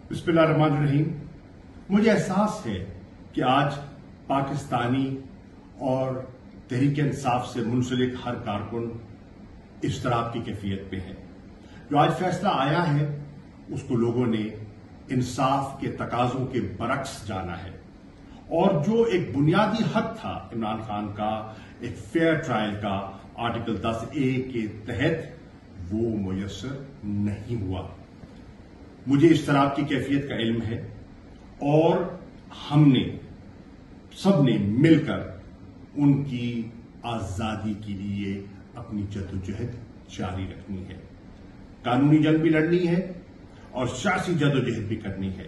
बिस्मिल्लाहिर्रहमानिर्रहीम। मुझे एहसास है कि आज पाकिस्तानी और तहरीक इंसाफ से मुंसलिक हर कारकुन इज़्तिराब की कैफियत पे है। जो आज फैसला आया है उसको लोगों ने इंसाफ के तकाजों के बरक्स जाना है और जो एक बुनियादी हक था इमरान खान का एक फेयर ट्रायल का आर्टिकल 10A के तहत वो मुयस्सर नहीं हुआ। मुझे इज़्तिराब की कैफियत का इल्म है और हमने सबने मिलकर उनकी आजादी के लिए अपनी जद्दोजहद जारी रखनी है। कानूनी जंग भी लड़नी है और सियासी जद्दोजहद भी करनी है।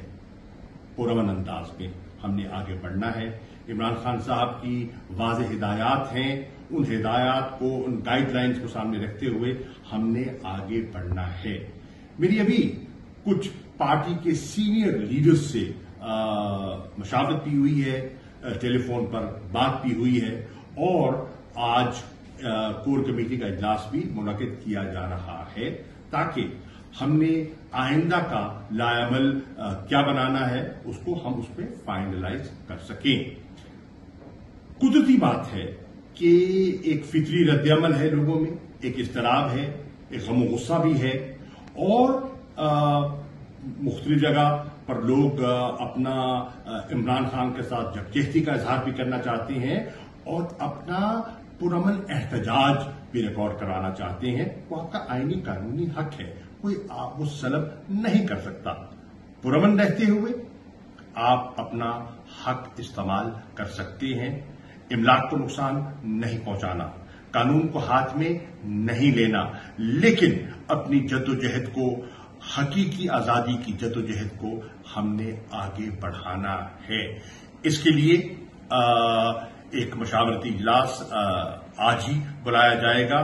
पुरअमन अंदाज में हमने आगे बढ़ना है। इमरान खान साहब की वाज़ेह हिदायत हैं, उन हिदायत को, उन गाइडलाइंस को सामने रखते हुए हमने आगे बढ़ना है। मेरी अभी कुछ पार्टी के सीनियर लीडर्स से मशावरत भी हुई है, टेलीफोन पर बात भी हुई है और आज कोर कमेटी का इजलास भी मुनक्किद किया जा रहा है ताकि हमने आइंदा का लाएअमल क्या बनाना है उसको हम उस पर फाइनलाइज कर सकें। कुदरती बात है कि एक फितरी रद्दअमल है लोगों में, एक इज़्तिराब है, एक गम गुस्सा भी है और मुख्तलिफ जगह पर लोग अपना इमरान खान के साथ यकजहती का इजहार भी करना चाहते हैं और अपना पुरअमन एहतजाज भी रिकॉर्ड कराना चाहते हैं। वो आपका आईनी कानूनी हक है, कोई आप वो सलब नहीं कर सकता। पुरअमन रहते हुए आप अपना हक इस्तेमाल कर सकते हैं। इमलाक को नुकसान नहीं पहुंचाना, कानून को हाथ में नहीं लेना, लेकिन अपनी जद्दोजहद को, हकीकी आजादी की जद्दोजहद को हमने आगे बढ़ाना है। इसके लिए एक मशावरती इजलास आज ही बुलाया जाएगा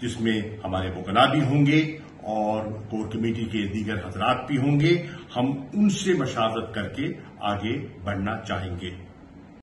जिसमें हमारे वकला भी होंगे और कोर कमेटी के दीगर हजरात भी होंगे। हम उनसे मशावरत करके आगे बढ़ना चाहेंगे।